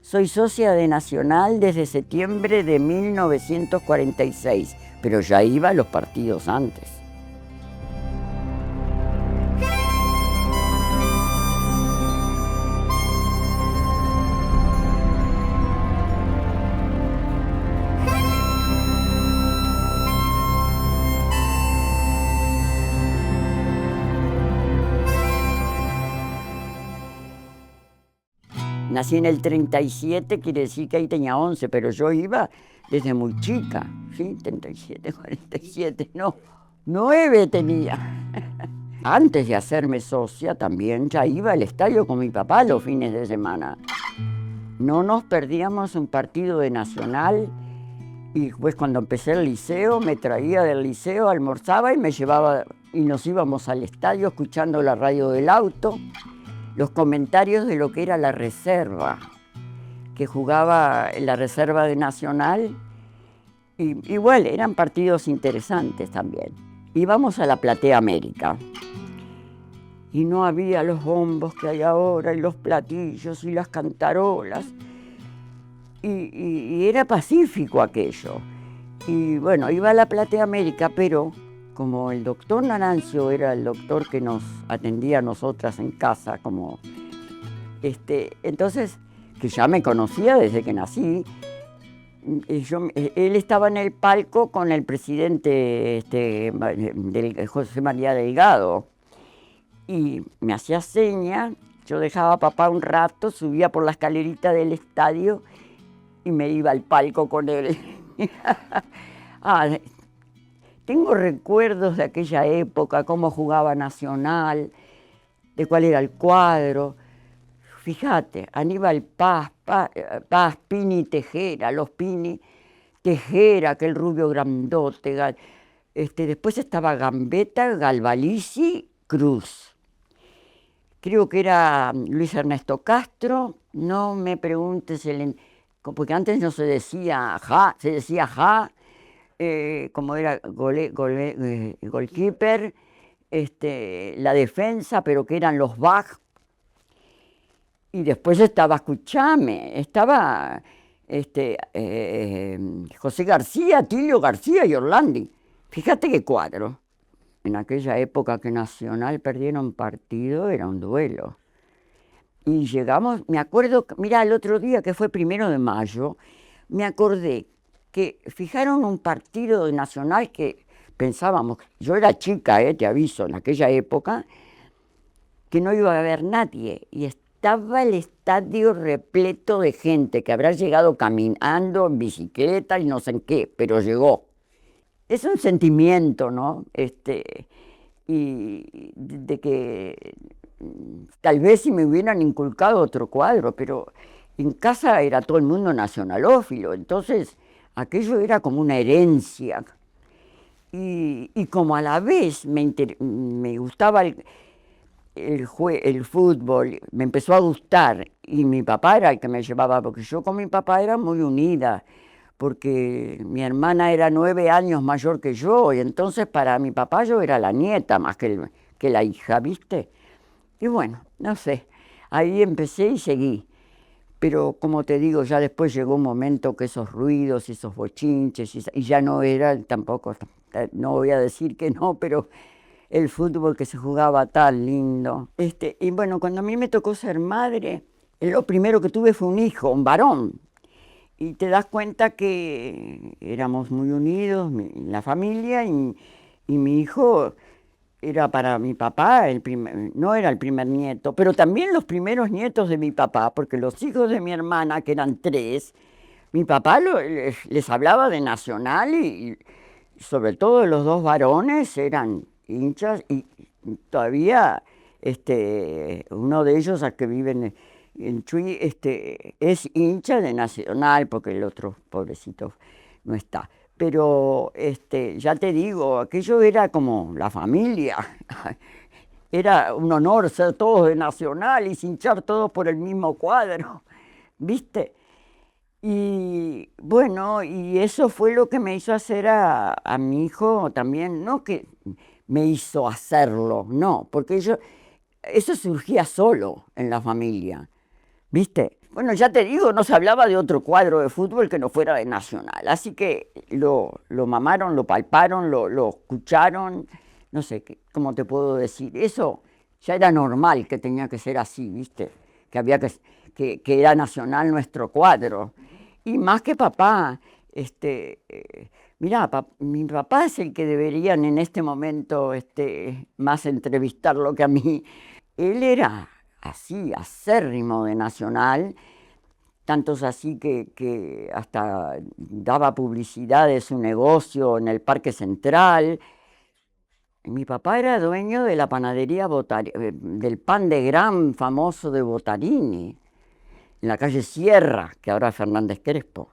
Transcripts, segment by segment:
Soy socia de Nacional desde septiembre de 1946, pero ya iba a los partidos antes. Nací en el 37, quiere decir que ahí tenía 11, pero yo iba desde muy chica, ¿sí? 37, 47, no, 9 tenía. Antes de hacerme socia también ya iba al estadio con mi papá los fines de semana. No nos perdíamos un partido de Nacional y después cuando empecé el liceo me traía del liceo, almorzaba y me llevaba y nos íbamos al estadio escuchando la radio del auto. Los comentarios de lo que era la reserva, que jugaba en la reserva de Nacional, y igual eran partidos interesantes también. Íbamos a la Platea América, y no había los bombos que hay ahora, y los platillos, y las cantarolas, y era pacífico aquello. Y bueno, iba a la Platea América, pero como el doctor Narancio era el doctor que nos atendía a nosotras en casa, entonces, que ya me conocía desde que nací, él estaba en el palco con el presidente José María Delgado, y me hacía seña, yo dejaba a papá un rato, subía por la escalerita del estadio y me iba al palco con él. Tengo recuerdos de aquella época, cómo jugaba Nacional, de cuál era el cuadro. Fíjate, Aníbal Paz, Pini, Tejera, los Pini, Tejera, aquel rubio grandote. Después estaba Gambetta, Galvalici, Cruz. Creo que era Luis Ernesto Castro, no me preguntes, porque antes no se decía ja, se decía ja. Como era goalkeeper, la defensa, pero que eran los Bach. Y después estaba, escuchame, estaba José García, Tilio García y Orlandi. Fíjate qué cuadro. En aquella época que Nacional perdieron partido, era un duelo. Y llegamos, me acuerdo, mira, el otro día que fue 1 de mayo, me acordé que fijaron un partido de Nacional que pensábamos, yo era chica, te aviso, en aquella época, que no iba a haber nadie, y estaba el estadio repleto de gente que habrá llegado caminando, en bicicleta y no sé en qué, pero llegó. Es un sentimiento, ¿no? Y de que tal vez si me hubieran inculcado otro cuadro, pero en casa era todo el mundo nacionalófilo, entonces aquello era como una herencia. Y como a la vez me gustaba el fútbol, me empezó a gustar, y mi papá era el que me llevaba, porque yo con mi papá era muy unida, porque mi hermana era 9 años mayor que yo, y entonces para mi papá yo era la nieta más que la hija, ¿viste? Y bueno, no sé, ahí empecé y seguí. Pero como te digo, ya después llegó un momento que esos ruidos y esos bochinches, y ya no era tampoco, no voy a decir que no, pero el fútbol que se jugaba tan lindo. Y bueno, cuando a mí me tocó ser madre, lo primero que tuve fue un hijo, un varón. Y te das cuenta que éramos muy unidos, la familia, y mi hijo era para mi papá, no era el primer nieto, pero también los primeros nietos de mi papá, porque los hijos de mi hermana, que eran 3, mi papá les hablaba de Nacional, y sobre todo los 2 varones eran hinchas, y todavía uno de ellos, al que vive en Chuy, es hincha de Nacional, porque el otro, pobrecito, no está. Pero ya te digo, aquello era como la familia. Era un honor ser todos de Nacional y hinchar todos por el mismo cuadro, ¿viste? Y bueno, y eso fue lo que me hizo hacer a mi hijo también, no que me hizo hacerlo, no, porque eso surgía solo en la familia, ¿viste? Bueno, ya te digo, no se hablaba de otro cuadro de fútbol que no fuera de Nacional. Así que lo mamaron, lo palparon, lo escucharon, no sé, ¿cómo te puedo decir? Eso ya era normal que tenía que ser así, ¿viste? Que había que era Nacional nuestro cuadro. Y más que papá, mirá, mi papá es el que deberían en este momento más entrevistarlo que a mí. Él era así, acérrimo de Nacional, tantos así que hasta daba publicidad de su negocio en el Parque Central. Mi papá era dueño de la panadería del pan de gran famoso de Botarini, en la calle Sierra, que ahora es Fernández Crespo.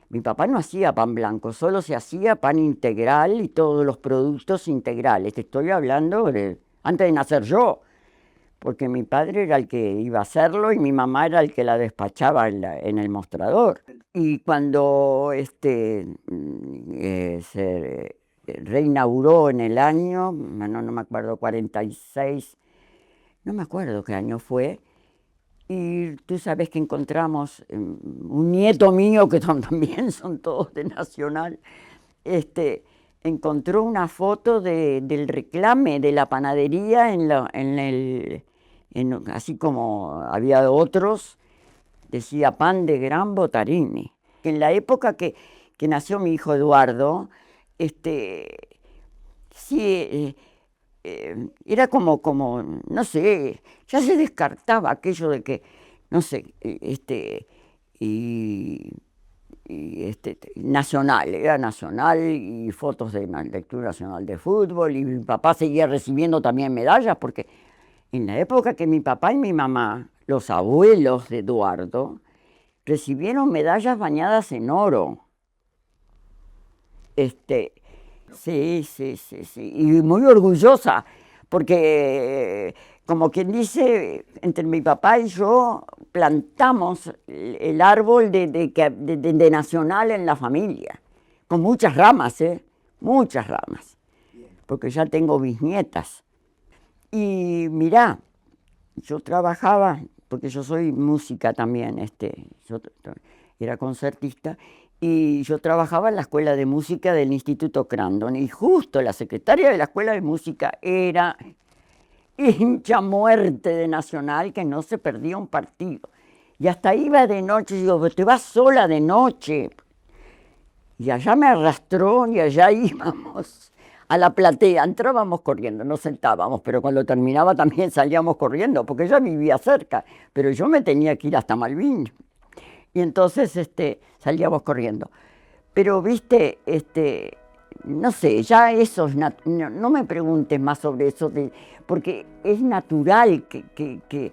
Mi papá no hacía pan blanco, solo se hacía pan integral y todos los productos integrales. Te estoy hablando de antes de nacer yo, porque mi padre era el que iba a hacerlo y mi mamá era el que la despachaba en el mostrador. Y cuando se reinauguró en el año, no me acuerdo, 46, no me acuerdo qué año fue, y tú sabes que encontramos un nieto mío, que también son todos de Nacional, encontró una foto del reclame de la panadería así como había otros, decía pan de gran Botarini. En la época que nació mi hijo Eduardo, sí, era como, no sé, ya se descartaba aquello de que, no sé, nacional, era nacional y fotos de del Club Nacional de Fútbol, y mi papá seguía recibiendo también medallas, porque en la época que mi papá y mi mamá, los abuelos de Eduardo, recibieron medallas bañadas en oro. Sí, sí, sí, sí, y muy orgullosa, porque como quien dice, entre mi papá y yo plantamos el árbol de Nacional en la familia, con muchas ramas, muchas ramas, porque ya tengo bisnietas. Y mirá, yo trabajaba, porque yo soy música también, yo era concertista, y yo trabajaba en la escuela de música del Instituto Crandon, y justo la secretaria de la escuela de música era hincha muerte de Nacional, que no se perdía un partido. Y hasta iba de noche, y digo, te vas sola de noche. Y allá me arrastró y allá íbamos a la platea, entrábamos corriendo, nos sentábamos, pero cuando terminaba también salíamos corriendo, porque ella vivía cerca, pero yo me tenía que ir hasta Malvin. Y entonces salíamos corriendo. Pero, viste, no sé, ya eso es no me preguntes más sobre eso, porque es natural que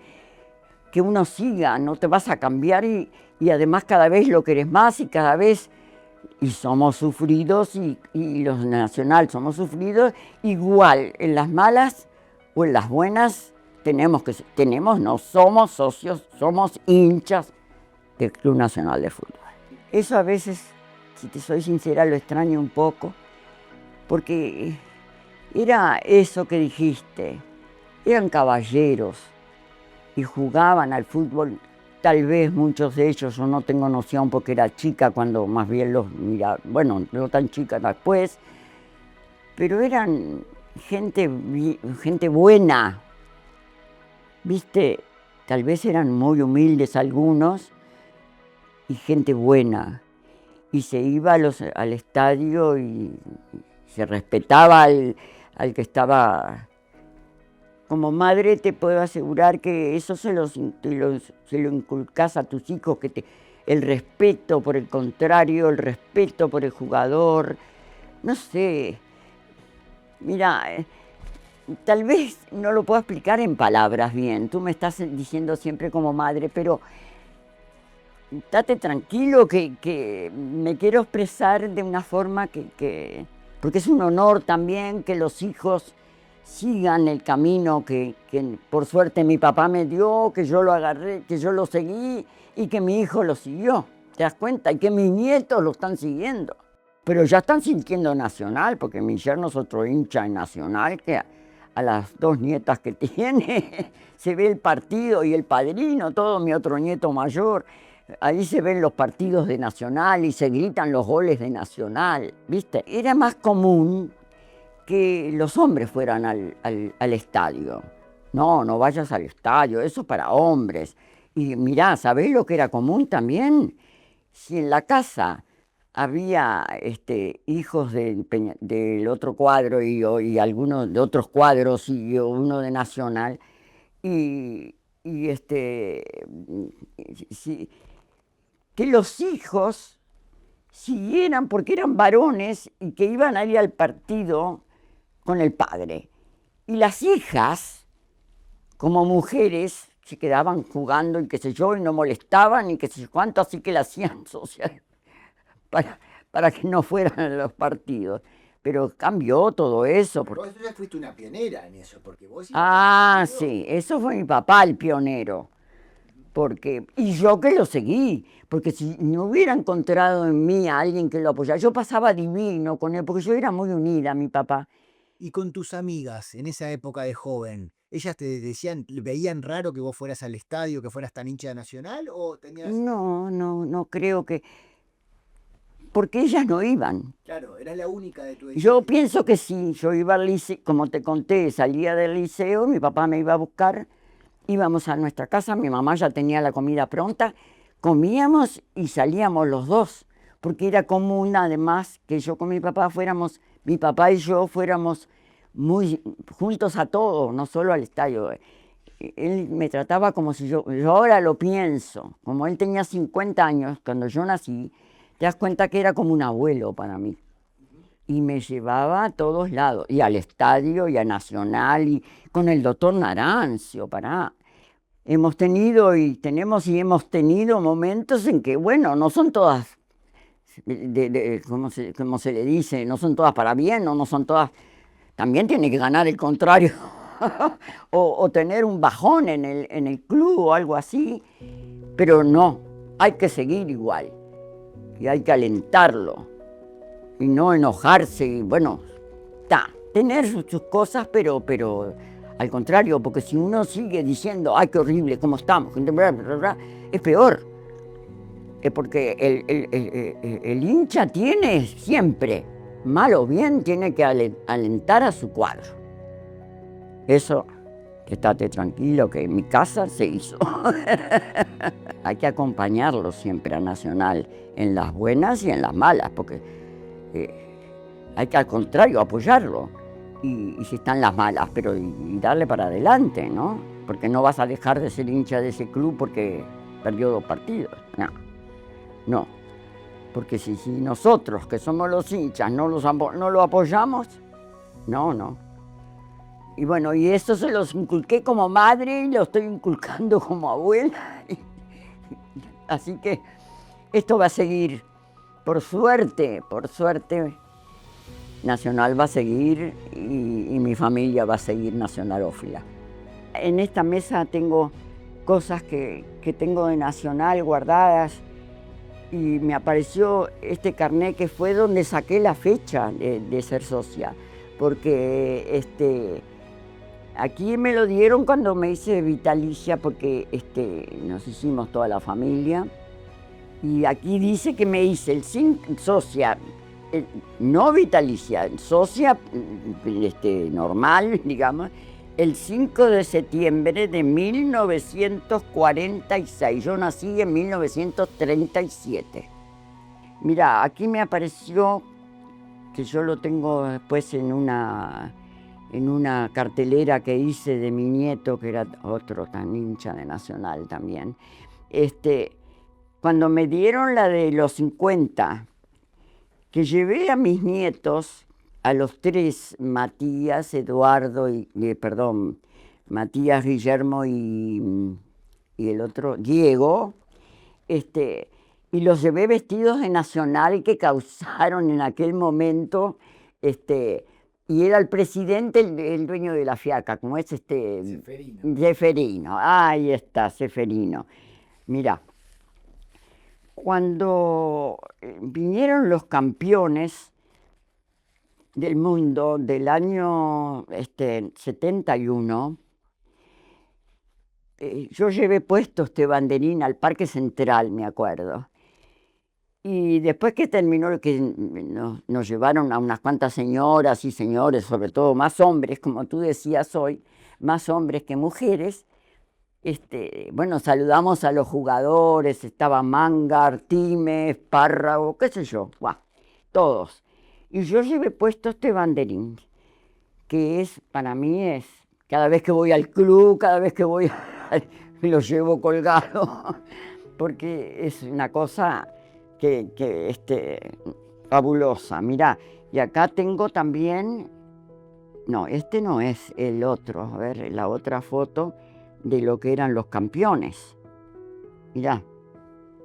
uno siga, no te vas a cambiar y además cada vez lo querés más y cada vez, y somos sufridos y los Nacional somos sufridos igual, en las malas o en las buenas no somos socios, somos hinchas del Club Nacional de Fútbol. Eso a veces, si te soy sincera, lo extraño un poco, porque era eso que dijiste, eran caballeros y jugaban al fútbol. Tal vez muchos de ellos, yo no tengo noción porque era chica cuando más bien los miraba, bueno, no tan chica después, pero eran gente buena, ¿viste? Tal vez eran muy humildes algunos y gente buena. Y se iba al estadio y se respetaba al que estaba. Como madre te puedo asegurar que eso se lo inculcás a tus hijos, el respeto por el contrario, el respeto por el jugador, no sé. Mira, tal vez no lo puedo explicar en palabras bien, tú me estás diciendo siempre como madre, pero date tranquilo que me quiero expresar de una forma porque es un honor también que los hijos sigan el camino que por suerte mi papá me dio, que yo lo agarré, que yo lo seguí y que mi hijo lo siguió. ¿Te das cuenta? Y que mis nietos lo están siguiendo. Pero ya están sintiendo Nacional, porque mi yerno es otro hincha en Nacional, que a las 2 nietas que tiene, se ve el partido y el padrino, todo mi otro nieto mayor. Ahí se ven los partidos de Nacional y se gritan los goles de Nacional, ¿viste? Era más común que los hombres fueran al estadio. No, no vayas al estadio, eso es para hombres. Y mirá, ¿sabés lo que era común también? Si en la casa había hijos del otro cuadro y algunos de otros cuadros y uno de Nacional, y si- que los hijos siguieran porque eran varones y que iban a ir al partido con el padre. Y las hijas, como mujeres, se quedaban jugando y qué sé yo, y no molestaban y qué sé yo cuánto, así que la hacían social para, para que no fueran a los partidos. Pero cambió todo eso. Pero vos ya fuiste una pionera en eso, porque vos ibas al Ah, partido. sí, eso fue mi papá el pionero. Porque, y yo que lo seguí, porque si no hubiera encontrado en mí a alguien que lo apoyara, yo pasaba divino con él, porque yo era muy unida, mi papá. Y con tus amigas en esa época de joven, ¿ellas te decían, veían raro que vos fueras al estadio, que fueras tan hincha de Nacional? ¿O tenías, No, no, no creo que, porque ellas no iban. claro, eras la única de tu Yo edad? pienso que sí, yo iba al liceo, como te conté, salía del liceo, mi papá me iba a buscar, íbamos a nuestra casa, mi mamá ya tenía la comida pronta, comíamos y salíamos los dos, porque era común además que yo con mi papá fuéramos, mi papá y yo fuéramos muy juntos a todo, no solo al estadio. Él me trataba como si yo ahora lo pienso, como él tenía 50 años cuando yo nací, te das cuenta que era como un abuelo para mí y me llevaba a todos lados, y al estadio, y a Nacional, y con el doctor Narancio, pará. Hemos tenido y tenemos y hemos tenido momentos en que, bueno, no son todas, ¿cómo se le dice? No son todas para bien, no son todas, también tiene que ganar el contrario, o tener un bajón en el club o algo así, pero no, hay que seguir igual, y hay que alentarlo y no enojarse, y bueno, tener sus cosas, pero al contrario, porque si uno sigue diciendo, ay, qué horrible, cómo estamos, es peor, porque el hincha tiene siempre, mal o bien, tiene que alentar a su cuadro. Eso, estate tranquilo, que en mi casa se hizo. Hay que acompañarlo siempre a Nacional, en las buenas y en las malas, porque hay que al contrario apoyarlo. Y si están las malas, pero y darle para adelante, ¿no? Porque no vas a dejar de ser hincha de ese club porque perdió 2 partidos. No, no. Porque si nosotros, que somos los hinchas, no lo apoyamos, no. Y bueno, y eso se los inculqué como madre y lo estoy inculcando como abuela. Así que esto va a seguir, por suerte, Nacional va a seguir y mi familia va a seguir nacionalófila. En esta mesa tengo cosas que tengo de Nacional guardadas y me apareció este carnet que fue donde saqué la fecha de ser socia, porque aquí me lo dieron cuando me hice vitalicia, porque nos hicimos toda la familia, y aquí dice que me hice el socia, no vitalicia, socia normal, digamos, el 5 de septiembre de 1946. Yo nací en 1937. Mira, aquí me apareció, que yo lo tengo después en una cartelera que hice de mi nieto, que era otro tan hincha de Nacional también. Cuando me dieron la de los 50, que llevé a mis nietos, a los 3, Matías, Eduardo, Matías, Guillermo y el otro, Diego, y los llevé vestidos de Nacional que causaron en aquel momento, y era el presidente, el dueño de la fiaca, como es Seferino. Seferino, ahí está, Seferino. Mira, cuando vinieron los campeones, del mundo del año 71, yo llevé puesto este banderín al Parque Central, me acuerdo. Y después que terminó, que nos llevaron a unas cuantas señoras y señores, sobre todo más hombres, como tú decías hoy, más hombres que mujeres, bueno, saludamos a los jugadores, estaba Manga, Artimes, Párrago, qué sé yo, ¡guau! Todos. Y yo llevé puesto este banderín, que para mí es, cada vez que voy al club, cada vez que voy, lo llevo colgado, porque es una cosa fabulosa. Mirá, y acá tengo también, no, este no es el otro, a ver, la otra foto de lo que eran los campeones. Mirá,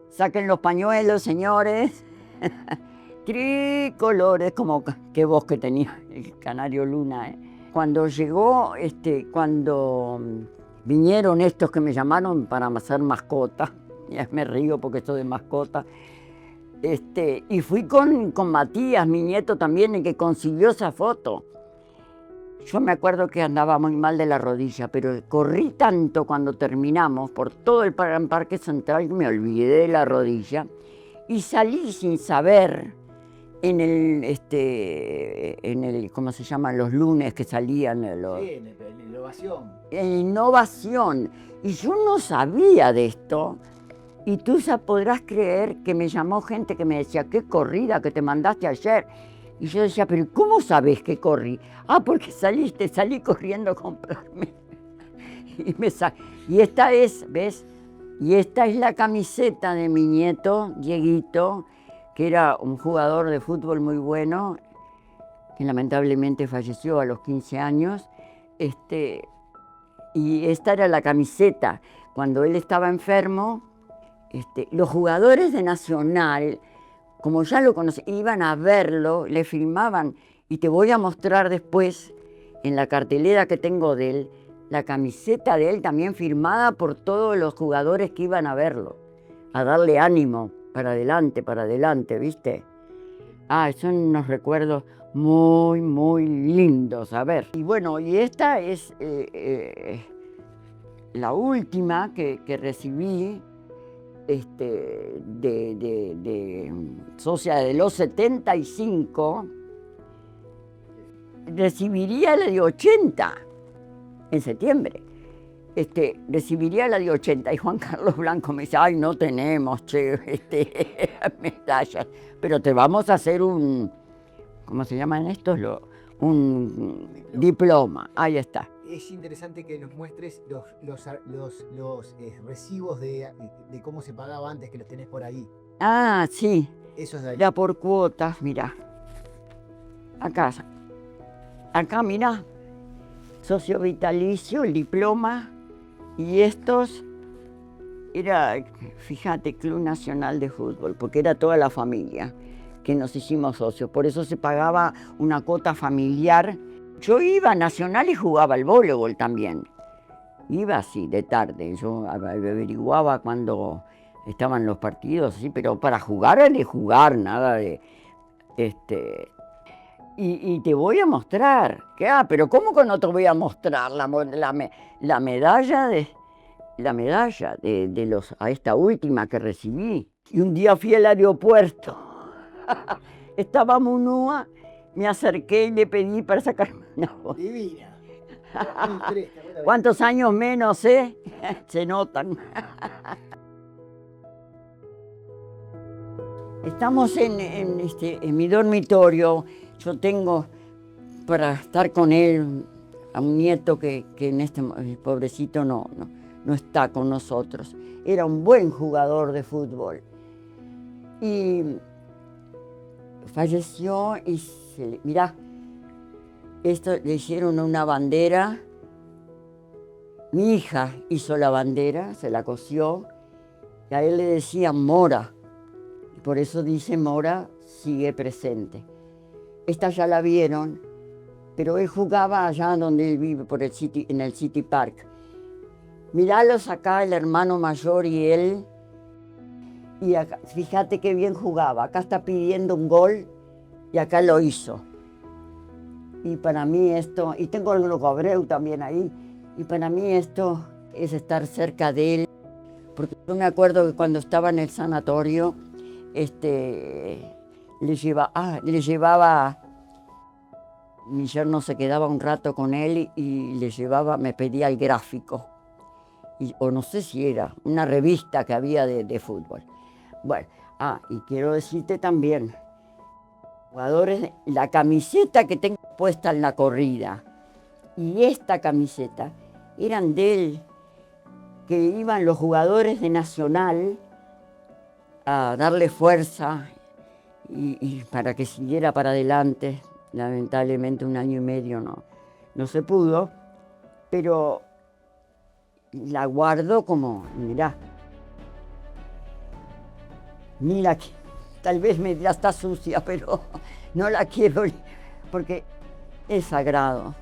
saquen los pañuelos, señores. Tricolores, como que voz que tenía el Canario Luna. Cuando llegó, cuando vinieron estos que me llamaron para ser mascota, ya me río porque estoy de mascota, y fui con Matías, mi nieto también, el que consiguió esa foto. Yo me acuerdo que andaba muy mal de la rodilla, pero corrí tanto cuando terminamos por todo el Parque Central que me olvidé de la rodilla y salí sin saber en el, ¿cómo se llama? Los lunes que salían. Sí, en Innovación. En Innovación. Y yo no sabía de esto. Y tú podrás creer que me llamó gente que me decía, qué corrida que te mandaste ayer. Y yo decía, pero ¿cómo sabes que corrí? Ah, porque salí corriendo a comprarme. Y esta es, ¿ves? Y esta es la camiseta de mi nieto, Dieguito, que era un jugador de fútbol muy bueno, que lamentablemente falleció a los 15 años. Y esta era la camiseta. Cuando él estaba enfermo, los jugadores de Nacional, como ya lo conocían, iban a verlo, le filmaban, y te voy a mostrar después, en la cartelera que tengo de él, la camiseta de él también firmada por todos los jugadores que iban a verlo, a darle ánimo, para adelante, ¿viste? Son unos recuerdos muy, muy lindos, a ver. Y bueno, y esta es la última que recibí, de socia de los 75, recibiría la de 80 en septiembre. Recibiría la de 80 y Juan Carlos Blanco me dice, ay, no tenemos, medallas, pero te vamos a hacer ¿cómo se llaman estos? Un diploma, ahí está. Es interesante que nos muestres los recibos de cómo se pagaba antes, que los tenés por ahí. Ah, sí. Eso es de ahí. Era por cuotas, mira. Acá, mira. Socio vitalicio, el diploma. Y estos era, fíjate, Club Nacional de Fútbol, porque era toda la familia que nos hicimos socios. Por eso se pagaba una cuota familiar. Yo iba a Nacional y jugaba al voleibol también. Iba así, de tarde. Yo averiguaba cuando estaban los partidos, sí, pero para jugar era de jugar, nada de... Y te voy a mostrar. Pero ¿cómo que no te voy a mostrar la medalla a esta última que recibí? Y un día fui al aeropuerto. Estaba Munúa. Me acerqué y le pedí para sacarme una foto. Divina. ¿Cuántos años menos, Se notan. Estamos en mi dormitorio. Yo tengo para estar con él a un nieto que el pobrecito no está con nosotros. Era un buen jugador de fútbol. Y falleció y mirá, esto le hicieron una bandera. Mi hija hizo la bandera, se la cosió, y a él le decían Mora. Y por eso dice Mora sigue presente. Esta ya la vieron, pero él jugaba allá donde él vive, en el City Park. Mirálos acá, el hermano mayor y él. Y acá, fíjate qué bien jugaba. Acá está pidiendo un gol y acá lo hizo. Y para mí esto, y tengo el Globo Abreu también ahí, y para mí esto es estar cerca de él, porque yo me acuerdo que cuando estaba en el sanatorio, le llevaba, mi yerno se quedaba un rato con él y le llevaba, me pedía el gráfico, o no sé si era una revista que había de fútbol. Bueno, y quiero decirte también, jugadores, la camiseta que tengo puesta en la corrida y esta camiseta eran de él, que iban los jugadores de Nacional a darle fuerza y para que siguiera para adelante. Lamentablemente 1 año y medio no se pudo, pero la guardo como, mirá, ni la tal vez me dirá está sucia, pero no la quiero porque es sagrado.